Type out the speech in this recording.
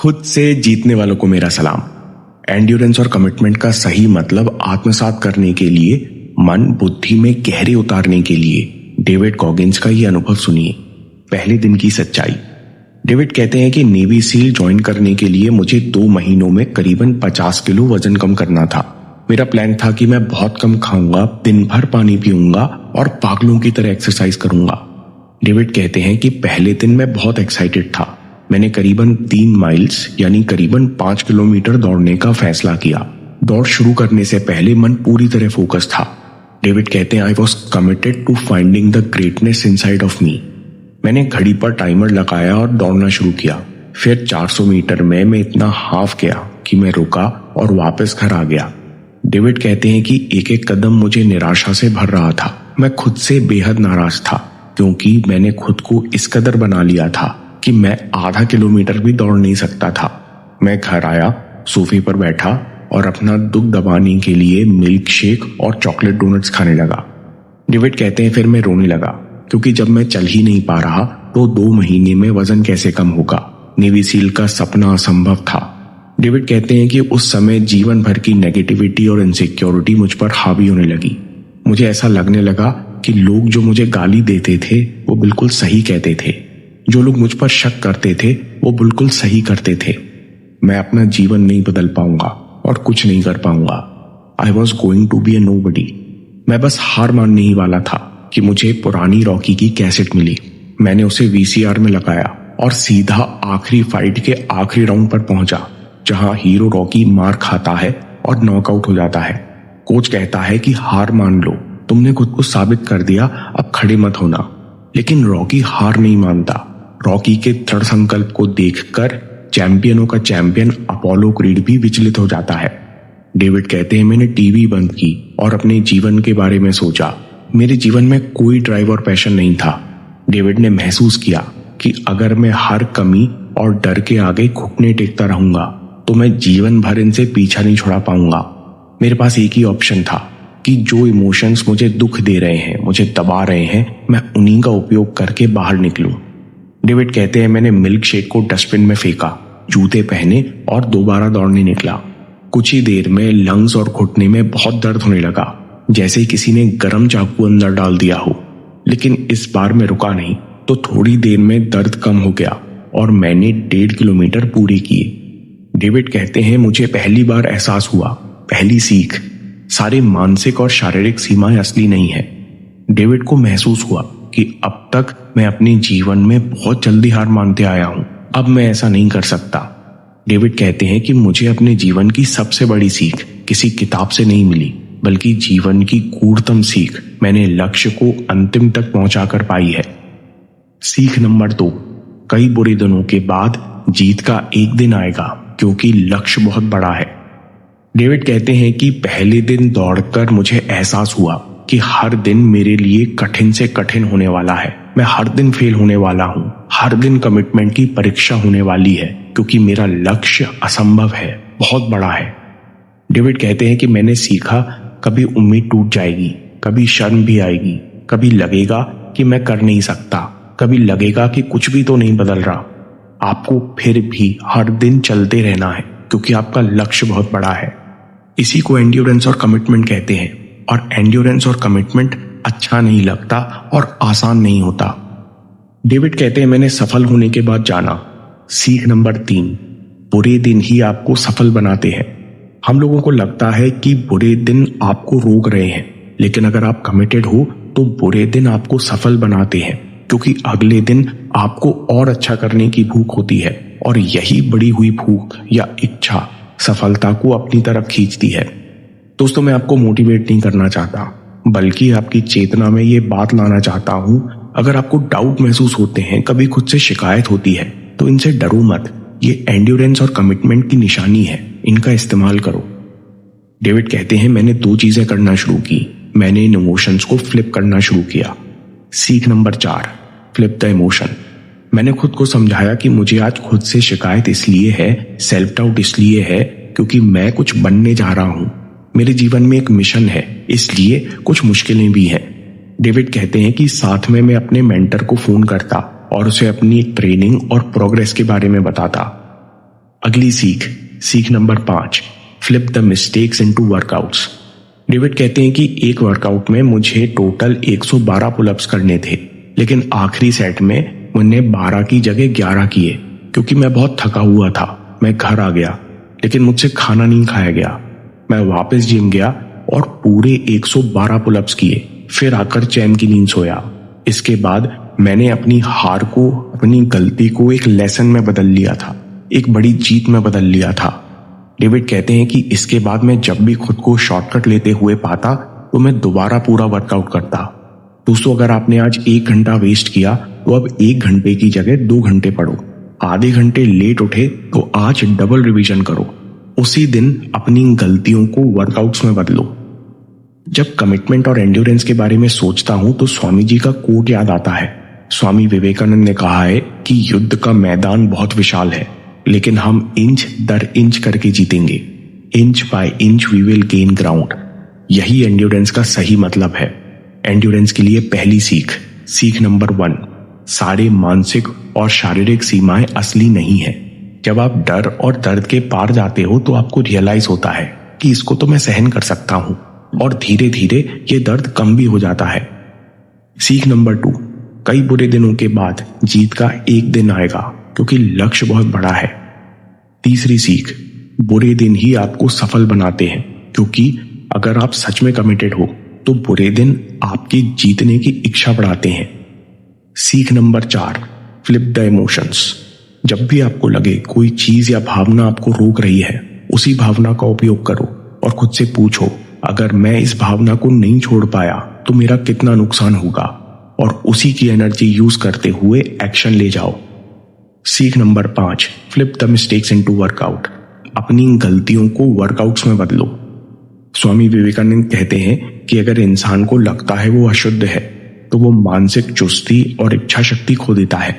खुद से जीतने वालों को मेरा सलाम। एंड्योरेंस और कमिटमेंट का सही मतलब आत्मसात करने के लिए, मन बुद्धि में गहरे उतारने के लिए डेविड गॉगिंस का ये अनुभव सुनिए। पहले दिन की सच्चाई। डेविड कहते हैं कि नेवी सील ज्वाइन करने के लिए मुझे 2 महीनों में करीबन 50 किलो वजन कम करना था। मेरा प्लान था कि मैं बहुत कम खाऊंगा, दिन भर पानी पीऊंगा और पागलों की तरह एक्सरसाइज करूंगा। डेविड कहते हैं कि पहले दिन मैं बहुत एक्साइटेड था। मैंने करीबन 3 माइल्स यानी करीबन 5 किलोमीटर दौड़ने का फैसला किया। दौड़ शुरू करने से पहले मन पूरी तरह फोकस था। डेविड कहते हैं I was committed to finding the greatness inside of me. मैंने घड़ी पर टाइमर लगाया और दौड़ना शुरू किया। फिर 400 मीटर में मैं इतना हाफ गया कि मैं रुका और वापस घर आ गया। डेविड कहते हैं कि एक एक कदम मुझे निराशा से भर रहा था। मैं खुद से बेहद नाराज था क्योंकि मैंने खुद को इस कदर बना लिया था कि मैं आधा किलोमीटर भी दौड़ नहीं सकता था। मैं घर आया, सोफे पर बैठा और अपना दुख दबाने के लिए मिल्क शेक और चॉकलेट डोनट्स खाने लगा। डेविड कहते हैं फिर मैं रोने लगा क्योंकि जब मैं चल ही नहीं पा रहा तो 2 महीने में वजन कैसे कम होगा। नेवी सील का सपना असंभव था। डेविड कहते हैं कि उस समय जीवन भर की नेगेटिविटी और इनसिक्योरिटी मुझ पर हावी होने लगी। मुझे ऐसा लगने लगा कि लोग जो मुझे गाली देते थे वो बिल्कुल सही कहते थे। जो लोग मुझ पर शक करते थे वो बिल्कुल सही करते थे। मैं अपना जीवन नहीं बदल पाऊंगा और कुछ नहीं कर पाऊंगा। I was going to be a nobody. मैं बस हार मानने ही वाला था कि मुझे पुरानी रॉकी की कैसेट मिली। मैंने उसे वीसीआर में लगाया और सीधा आखिरी फाइट के आखिरी राउंड पर पहुंचा जहां हीरो रॉकी मार खाता है और नॉकआउट हो जाता है। कोच कहता है कि हार मान लो, तुमने खुद को साबित कर दिया, अब खड़े मत होना। लेकिन रॉकी हार नहीं मानता। रॉकी के दृढ़ संकल्प को देखकर चैंपियनों का चैंपियन अपोलो क्रीड भी विचलित हो जाता है। डेविड कहते हैं मैंने टीवी बंद की और अपने जीवन के बारे में सोचा। मेरे जीवन में कोई ड्राइव और पैशन नहीं था। डेविड ने महसूस किया कि अगर मैं हर कमी और डर के आगे घुटने टेकता रहूंगा तो मैं जीवन भर इनसे पीछा नहीं छुड़ा पाऊंगा। मेरे पास एक ही ऑप्शन था कि जो इमोशंस मुझे दुख दे रहे हैं, मुझे दबा रहे हैं, मैं उन्हीं का उपयोग करके बाहर निकलूं। डेविड कहते हैं मैंने मिल्क शेक को डस्टबिन में फेंका, जूते पहने और दोबारा दौड़ने निकला। कुछ ही देर में लंग्स और घुटने में बहुत दर्द होने लगा, जैसे किसी ने गर्म चाकू अंदर डाल दिया हो। लेकिन इस बार मैं रुका नहीं तो थोड़ी देर में दर्द कम हो गया और मैंने 1.5 किलोमीटर पूरी किए। डेविड कहते हैं मुझे पहली बार एहसास हुआ, पहली सीख, सारे मानसिक और शारीरिक सीमाएं असली नहीं है। डेविड को महसूस हुआ कि अब तक मैं अपने जीवन में बहुत जल्दी हार मानते आया हूं, अब मैं ऐसा नहीं कर सकता। डेविड कहते हैं कि मुझे अपने जीवन की सबसे बड़ी सीख किसी किताब से नहीं मिली, बल्कि जीवन की गूढ़तम सीख मैंने लक्ष्य को अंतिम तक पहुंचाकर पाई है। सीख नंबर 2, कई बुरे दिनों के बाद जीत का एक दिन आएगा क्योंकि लक्ष्य बहुत बड़ा है। डेविड कहते हैं कि पहले दिन दौड़कर मुझे एहसास हुआ कि हर दिन मेरे लिए कठिन से कठिन होने वाला है। मैं हर दिन फेल होने वाला हूं, हर दिन कमिटमेंट की परीक्षा होने वाली है क्योंकि मेरा लक्ष्य असंभव है, बहुत बड़ा है। डेविड कहते हैं कि मैंने सीखा कभी उम्मीद टूट जाएगी, कभी शर्म भी आएगी, कभी लगेगा कि मैं कर नहीं सकता, कभी लगेगा कि कुछ भी तो नहीं बदल रहा। आपको फिर भी हर दिन चलते रहना है क्योंकि आपका लक्ष्य बहुत बड़ा है। इसी को एंड्योरेंस और कमिटमेंट कहते हैं। और एंड्योरेंस और कमिटमेंट अच्छा नहीं लगता और आसान नहीं होता। डेविड कहते हैं मैंने सफल होने के बाद जाना। सीख नंबर 3, बुरे दिन ही आपको सफल बनाते हैं। हम लोगों को लगता है कि बुरे दिन आपको रोक रहे हैं, लेकिन अगर आप कमिटेड हो तो बुरे दिन आपको सफल बनाते हैं क्योंकि अगले दिन आपको और अच्छा करने की भूख होती है और यही बढ़ी हुई भूख या इच्छा सफलता को अपनी तरफ खींचती है। दोस्तों, मैं आपको मोटिवेट नहीं करना चाहता, बल्कि आपकी चेतना में ये बात लाना चाहता हूं। अगर आपको डाउट महसूस होते हैं, कभी खुद से शिकायत होती है, तो इनसे डरो मत। ये एंड्योरेंस और कमिटमेंट की निशानी है, इनका इस्तेमाल करो। डेविड कहते हैं मैंने 2 चीजें करना शुरू की। मैंने इन इमोशंस को फ्लिप करना शुरू किया। सीख नंबर 4, फ्लिप द इमोशन। मैंने खुद को समझाया कि मुझे आज खुद से शिकायत इसलिए है, सेल्फ डाउट इसलिए है क्योंकि मैं कुछ बनने जा रहा हूं। मेरे जीवन में एक मिशन है, इसलिए कुछ मुश्किलें भी हैं। डेविड कहते हैं कि साथ में मैं अपने मेंटर को फोन करता और उसे अपनी ट्रेनिंग और प्रोग्रेस के बारे में बताता। अगली सीख number 5, flip the mistakes into workouts. David कहते हैं कि एक वर्कआउट में मुझे टोटल 112 पुलअप्स करने थे, लेकिन आखिरी सेट में मैंने 12 की जगह 11 किए क्योंकि मैं बहुत थका हुआ था। मैं घर आ गया लेकिन मुझसे खाना नहीं खाया गया। मैं वापस जिम गया और पूरे 112 पुलअप्स किए, फिर आकर चैन की नींद सोया। इसके बाद मैंने अपनी हार को, अपनी गलती को एक लेसन में बदल लिया था, एक बड़ी जीत में बदल लिया था। डेविड कहते हैं कि इसके बाद मैं जब भी खुद को शॉर्टकट लेते हुए पाता तो मैं दोबारा पूरा वर्कआउट करता। दोस्तों, अगर आपने आज 1 घंटा वेस्ट किया तो अब 1 घंटे की जगह 2 घंटे पढ़ो। आधे घंटे लेट उठे तो आज डबल रिवीजन करो। उसी दिन अपनी गलतियों को वर्कआउट्स में बदलो। जब कमिटमेंट और एंड्योरेंस के बारे में सोचता हूं तो स्वामी जी का कोट याद आता है। स्वामी विवेकानंद ने कहा है कि युद्ध का मैदान बहुत विशाल है, लेकिन हम इंच दर इंच करके जीतेंगे। Inch by inch we will gain ground. यही एंड्योरेंस का सही मतलब है। एंड्योरेंस के लिए पहली सीख नंबर 1, सारे मानसिक और शारीरिक सीमाएं असली नहीं है। जब आप डर और दर्द के पार जाते हो तो आपको रियलाइज होता है कि इसको तो मैं सहन कर सकता हूं, और धीरे धीरे ये दर्द कम भी हो जाता है। सीख नंबर 2, कई बुरे दिनों के बाद जीत का एक दिन आएगा क्योंकि लक्ष्य बहुत बड़ा है। तीसरी सीख, बुरे दिन ही आपको सफल बनाते हैं, क्योंकि अगर आप सच में कमिटेड हो तो बुरे दिन आपकी जीतने की इच्छा बढ़ाते हैं। सीख नंबर 4, फ्लिप द इमोशंस। जब भी आपको लगे कोई चीज या भावना आपको रोक रही है, उसी भावना का उपयोग करो और खुद से पूछो, अगर मैं इस भावना को नहीं छोड़ पाया तो मेरा कितना नुकसान होगा, और उसी की एनर्जी यूज करते हुए एक्शन ले जाओ। सीख number 5, flip the mistakes into workout. अपनी गलतियों को वर्कआउट्स में बदलो। स्वामी विवेकानंद कहते हैं कि अगर इंसान को लगता है वो अशुद्ध है तो वो मानसिक चुस्ती और इच्छा शक्ति खो देता है।